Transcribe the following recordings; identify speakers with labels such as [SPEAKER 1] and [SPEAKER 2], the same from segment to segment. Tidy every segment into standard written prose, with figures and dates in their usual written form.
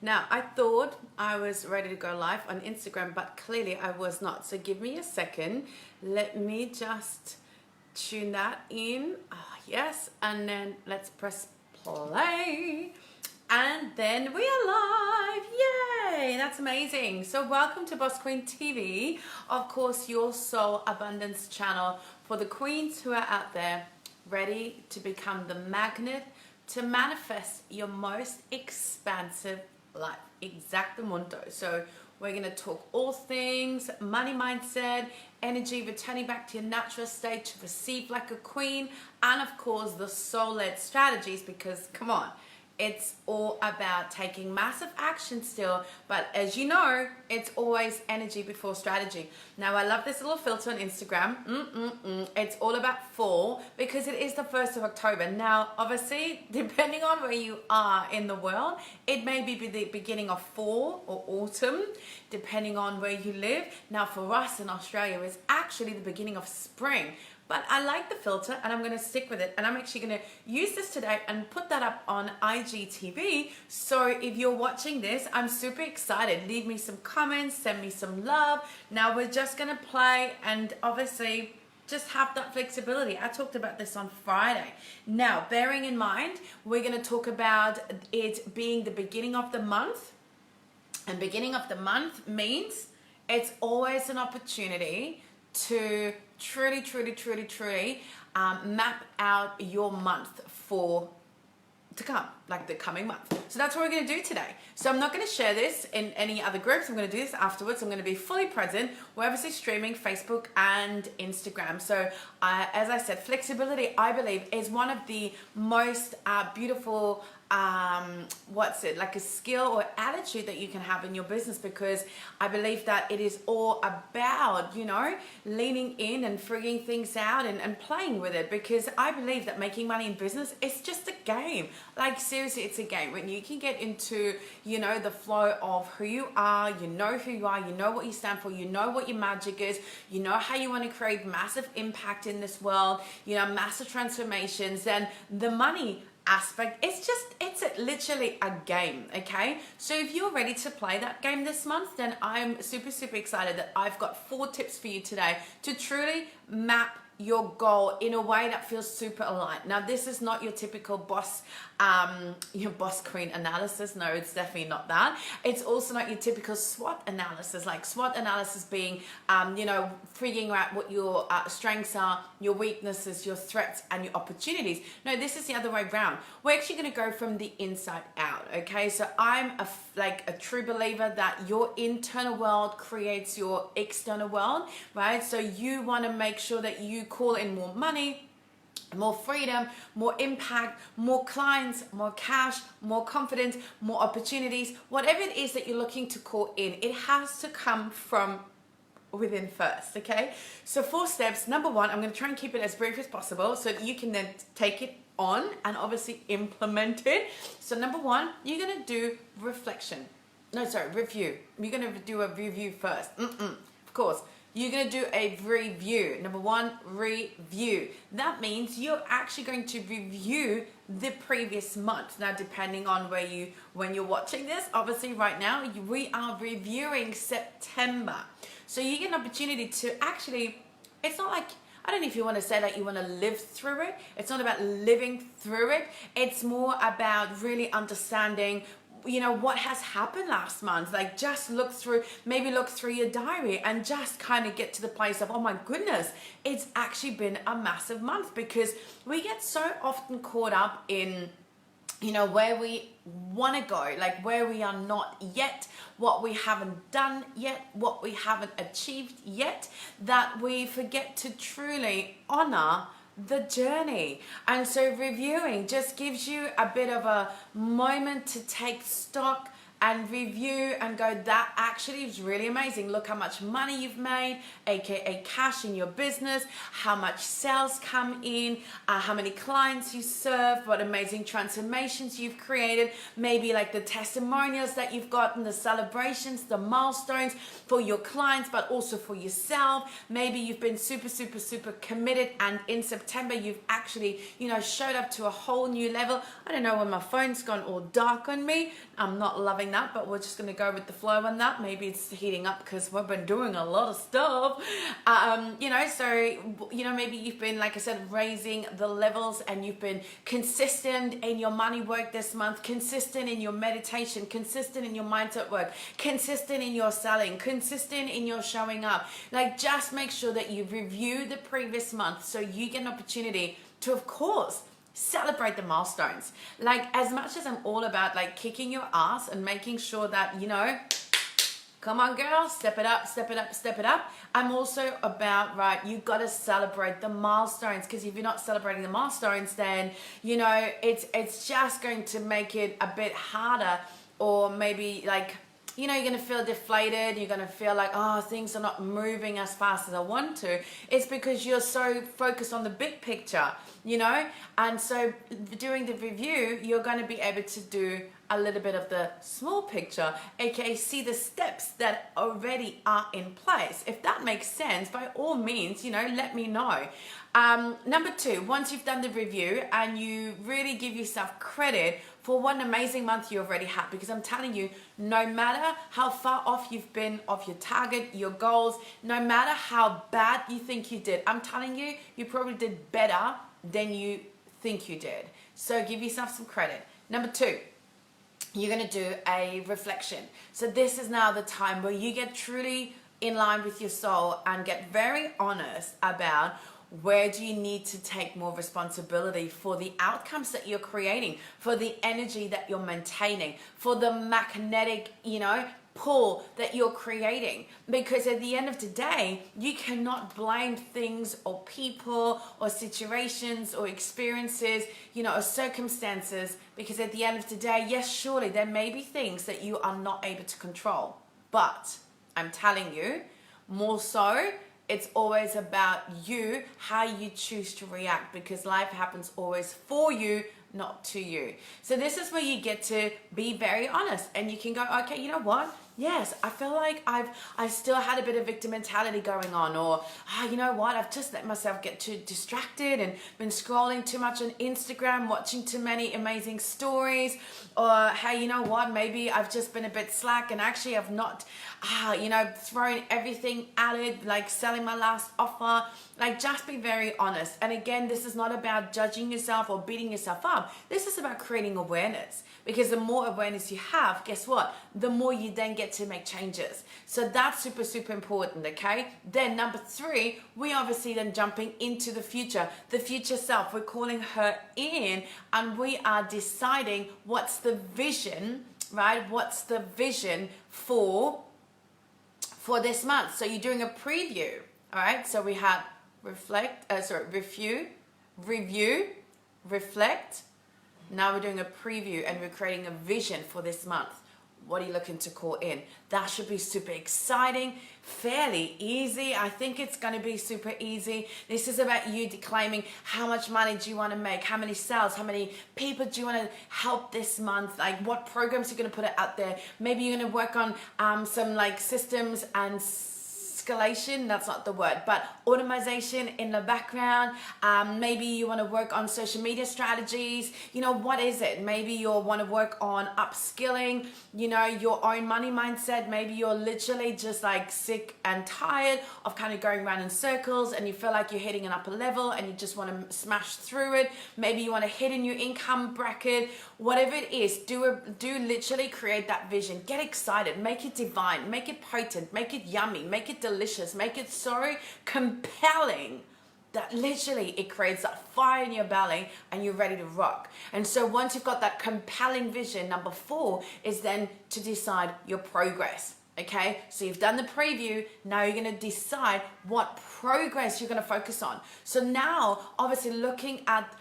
[SPEAKER 1] Now, I thought I was ready to go live on Instagram, but clearly I was not. So give me a second. Let me just tune that in. Oh, yes. And then let's press play. And then we are live. Yay! That's amazing. So welcome to Boss Queen TV. Of course, your soul abundance channel for the queens who are out there ready to become the magnet to manifest your most expansive life. Exactamundo. So we're going to talk all things money mindset, energy, returning back to your natural state to receive like a queen, and of course the soul-led strategies, because come on, it's all about taking massive action still, but as you know, it's always energy before strategy. Now, I love this little filter on Instagram. It's all about fall because it is the 1st of October. Now, obviously, depending on where you are in the world, it may be the beginning of fall or autumn, depending on where you live. Now, for us in Australia, it's actually the beginning of spring. But I like the filter and I'm going to stick with it. And I'm actually going to use this today and put that up on IGTV. So if you're watching this, I'm super excited. Leave me some comments, send me some love. Now we're just going to play and obviously just have that flexibility. I talked about this on Friday. Now, bearing in mind, we're going to talk about it being the beginning of the month. And beginning of the month means it's always an opportunity to truly map out your month to come, like the coming month. So that's what we're going to do today. So I'm not going to share this in any other groups. I'm going to do this afterwards. I'm going to be fully present. We're obviously streaming Facebook and Instagram. So as I said, flexibility, I believe, is one of the most beautiful like a skill or attitude that you can have in your business, because I believe that it is all about, leaning in and figuring things out and playing with it, because I believe that making money in business is just a game. Like seriously, it's a game. When you can get into, the flow of who you are, you know who you are, you know what you stand for, you know what your magic is, you know how you want to create massive impact in this world, massive transformations, and the money aspect, it's literally a game. Okay, so if you're ready to play that game this month, then I'm super excited that I've got 4 tips for you today to truly map your goal in a way that feels super aligned. Now, this is not your typical boss queen analysis. No, it's definitely not that. It's also not your typical SWOT analysis, like SWOT analysis being, figuring out what your strengths are, your weaknesses, your threats, and your opportunities. No, this is the other way around. We're actually going to go from the inside out. Okay, so I'm a true believer that your internal world creates your external world, right? So you want to make sure that you call in more money, more freedom, more impact, more clients, more cash, more confidence, more opportunities. Whatever it is that you're looking to call in, it has to come from within first. Okay, so 4 steps. Number 1, I'm going to try and keep it as brief as possible so that you can then take it on and obviously implement it. So number 1, you're going to do review. You're going to do a review first. Of course, you're going to do a review. Number 1, review. That means you're actually going to review the previous month. Now, depending on when you're watching this, obviously right now we are reviewing September. So you get an opportunity to actually, it's not like, I don't know if you want to say that you want to live through it. It's not about living through it. It's more about really understanding what has happened last month. Like just look through your diary and just kind of get to the place of, oh my goodness, it's actually been a massive month, because we get so often caught up in where we want to go, like where we are not yet, what we haven't done yet, what we haven't achieved yet, that we forget to truly honor the journey. And so reviewing just gives you a bit of a moment to take stock and review and go, that actually is really amazing. Look how much money you've made, aka cash in your business, how much sales come in, how many clients you serve, what amazing transformations you've created, maybe like the testimonials that you've gotten, the celebrations, the milestones for your clients, but also for yourself. Maybe you've been super committed, and in September you've actually, showed up to a whole new level. I don't know when my phone's gone all dark on me. I'm not loving explain that, but we're just going to go with the flow on that. Maybe it's heating up because we've been doing a lot of stuff. Maybe you've been, like I said, raising the levels, and you've been consistent in your money work this month, consistent in your meditation, consistent in your mindset work, consistent in your selling, consistent in your showing up. Like, just make sure that you review the previous month so you get an opportunity to, of course, celebrate the milestones. Like, as much as I'm all about like kicking your ass and making sure that, come on girl, step it up, step it up, step it up. I'm also about, right, you got to celebrate the milestones, because if you're not celebrating the milestones, then, it's just going to make it a bit harder, or maybe like, you're going to feel deflated. You're going to feel like, oh, things are not moving as fast as I want to. It's because you're so focused on the big picture, And so during the review, you're going to be able to do a little bit of the small picture, aka see the steps that already are in place. If that makes sense, by all means, let me know. Number 2, once you've done the review and you really give yourself credit for what an amazing month you already had, because I'm telling you, no matter how far off you've been of your target, your goals, no matter how bad you think you did, I'm telling you, you probably did better than you think you did. So give yourself some credit. Number 2, you're going to do a reflection. So this is now the time where you get truly in line with your soul and get very honest about where do you need to take more responsibility for the outcomes that you're creating, for the energy that you're maintaining, for the magnetic, pull that you're creating. Because at the end of the day, you cannot blame things or people or situations or experiences, or circumstances, because at the end of the day, yes, surely there may be things that you are not able to control. But I'm telling you, more so, it's always about you, how you choose to react, because life happens always for you, not to you. So this is where you get to be very honest, and you can go, okay, you know what? Yes, I feel like I've still had a bit of victim mentality going on, or you know what? I've just let myself get too distracted and been scrolling too much on Instagram, watching too many amazing stories, or hey, you know what? Maybe I've just been a bit slack and actually I've not, thrown everything at it, like selling my last offer. Like, just be very honest. And again, this is not about judging yourself or beating yourself up. This is about creating awareness, because the more awareness you have, guess what? The more you then get to make changes. So that's super, super important, okay? Then number 3, we obviously then jumping into the future self. We're calling her in, and we are deciding what's the vision, right? What's the vision for this month? So you're doing a preview, all right? So we had review, reflect. Now we're doing a preview, and we're creating a vision for this month. What are you looking to call in? That should be super exciting, fairly easy. I think it's going to be super easy. This is about you declaiming how much money do you want to make, how many sales, how many people do you want to help this month, like what programs you're going to put out there. Maybe you're going to work on some like systems and escalation, that's not the word, but automation in the background. Maybe you want to work on social media strategies. What is it? Maybe you'll want to work on upskilling, your own money mindset. Maybe you're literally just like sick and tired of kind of going around in circles, and you feel like you're hitting an upper level and you just want to smash through it. Maybe you want to hit a new income bracket. Whatever it is, do literally create that vision. Get excited, make it divine, make it potent, make it yummy, make it delicious, make it so compelling that literally it creates that fire in your belly and you're ready to rock. And so once you've got that compelling vision, number 4 is then to decide your progress. Okay, so you've done the preview. Now you're going to decide what progress you're going to focus on. So now, obviously, looking at,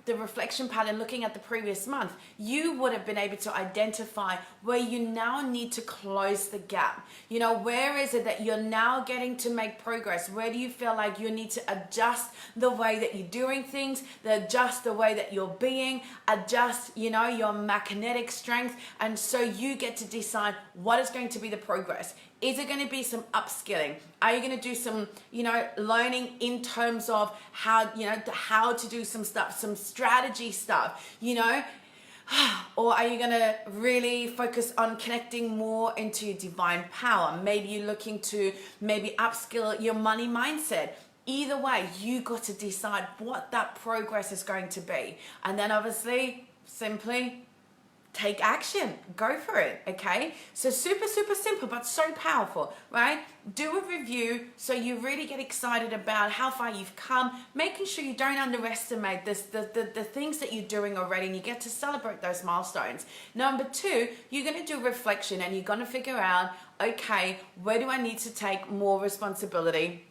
[SPEAKER 1] the reflection pattern, looking at the previous month, you would have been able to identify where you now need to close the gap. Where is it that you're now getting to make progress? Where do you feel like you need to adjust the way that you're doing things, adjust the way that you're being, adjust, your magnetic strength. And so you get to decide what is going to be the progress. Is it going to be some upskilling? Are you going to do some, learning in terms of how to do some stuff, some strategy stuff, Or are you going to really focus on connecting more into your divine power? Maybe you're looking to maybe upskill your money mindset. Either way, you got to decide what that progress is going to be. And then obviously, simply take action. Go for it, okay? So super, super simple, but so powerful, right? Do a review so you really get excited about how far you've come, making sure you don't underestimate the things that you're doing already, and you get to celebrate those milestones. Number two, you're going to do reflection, and you're going to figure out, okay, where do I need to take more responsibility?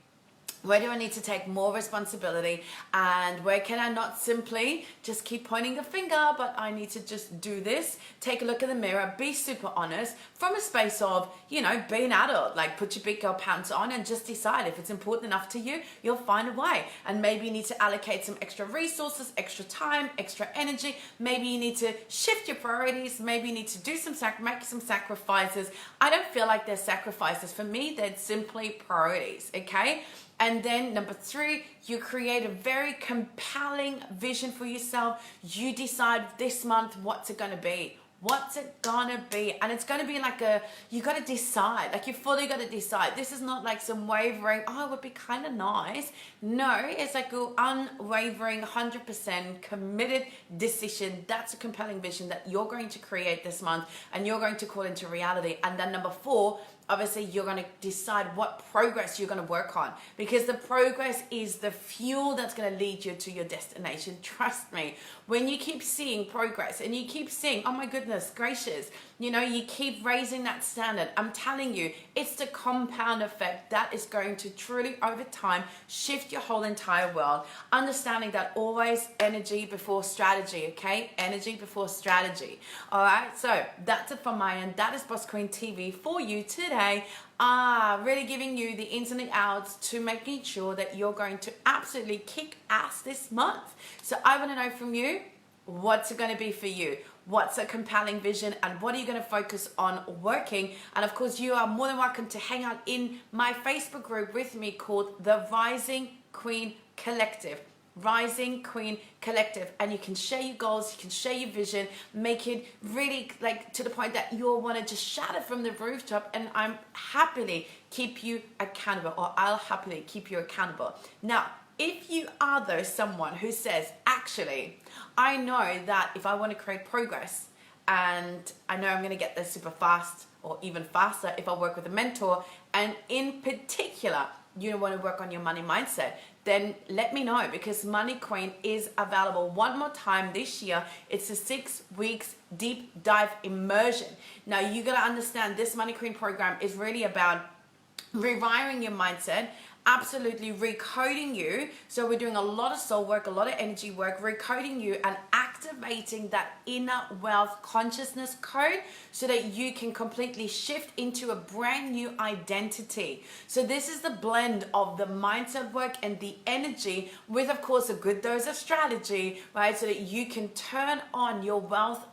[SPEAKER 1] Where do I need to take more responsibility, and where can I not simply just keep pointing the finger, but I need to just do this? Take a look in the mirror, be super honest from a space of, you know, be an adult, like put your big girl pants on and just decide if it's important enough to you, you'll find a way. And maybe you need to allocate some extra resources, extra time, extra energy. Maybe you need to shift your priorities. Maybe you need to do make some sacrifices. I don't feel like they're sacrifices. For me, they're simply priorities, okay? And then number three, you create a very compelling vision for yourself. You decide this month what's it going to be. What's it gonna be? And it's gonna be like you gotta decide, like you fully gotta decide. This is not like some wavering, oh, it would be kind of nice. No, it's like an unwavering, 100% committed decision. That's a compelling vision that you're going to create this month and you're going to call into reality. And then number four, obviously you're going to decide what progress you're going to work on, because the progress is the fuel that's going to lead you to your destination. Trust me, when you keep seeing progress and you keep seeing, oh my goodness gracious, you know, you keep raising that standard, I'm telling you, it's the compound effect that is going to truly over time shift your whole entire world. Understanding that always energy before strategy, okay? Energy before strategy. All right, so that's it from my end. That is Boss Queen TV for you today. Really giving you the ins and the outs to making sure that you're going to absolutely kick ass this month. So I want to know from you, what's it going to be for you? What's a compelling vision, and what are you going to focus on working? And of course, you are more than welcome to hang out in my Facebook group with me called the Rising Queen Collective. Rising Queen Collective, and you can share your goals, you can share your vision, make it really like to the point that you'll want to just shout it from the rooftop, and I'm happily keep you accountable, or I'll happily keep you accountable. Now, if you are though someone who says, actually, I know that if I want to create progress and I know I'm going to get there super fast or even faster if I work with a mentor, and in particular, you want to work on your money mindset, then let me know, because Money Queen is available one more time this year. It's a 6 weeks deep dive immersion. Now you got to understand this Money Queen program is really about rewiring your mindset, absolutely recoding you. So we're doing a lot of soul work, a lot of energy work, recoding you and activating that inner wealth consciousness code so that you can completely shift into a brand new identity. So this is the blend of the mindset work and the energy with, of course, a good dose of strategy, right? So that you can turn on your wealth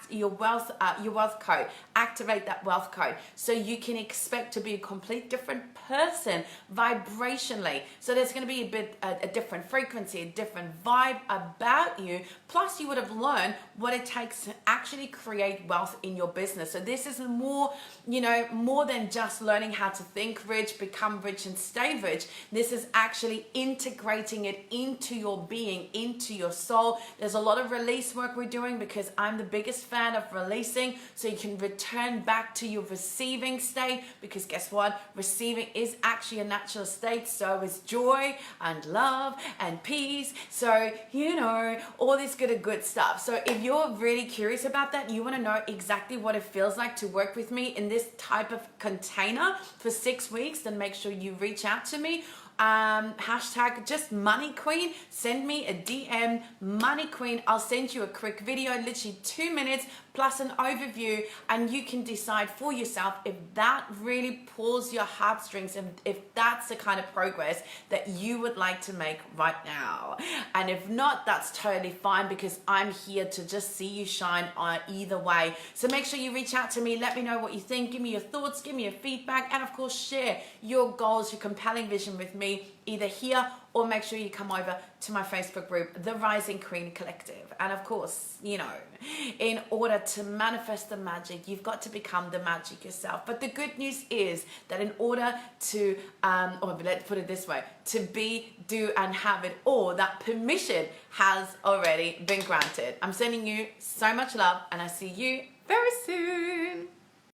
[SPEAKER 1] your wealth code, activate that wealth code, so you can expect to be a complete different person vibrationally. So there's going to be a different frequency, a different vibe about you. Plus, you would have learned what it takes to actually create wealth in your business. So this is more, more than just learning how to think rich, become rich, and stay rich. This is actually integrating it into your being, into your soul. There's a lot of release work we're doing, because I'm the biggest fan of releasing, so you can return back to your receiving state, because guess what? Receiving is actually a natural state. So is joy and love and peace. So, all this good stuff. So if you're really curious about that, you want to know exactly what it feels like to work with me in this type of container for 6 weeks, then make sure you reach out to me. Hashtag just Money Queen. Send me a DM, Money Queen. I'll send you a quick video, literally 2 minutes, plus an overview, and you can decide for yourself if that really pulls your heartstrings and if that's the kind of progress that you would like to make right now. And if not, that's totally fine, because I'm here to just see you shine on either way. So make sure you reach out to me, let me know what you think, give me your thoughts, give me your feedback, and of course share your goals, your compelling vision with me. me either here or make sure you come over to my Facebook group, The Rising Queen Collective. And of course, you know, in order to manifest the magic, you've got to become the magic yourself. But the good news is that in order to, or let's put it this way, to be, do, and have it all, that permission has already been granted. I'm sending you so much love, and I see you very soon.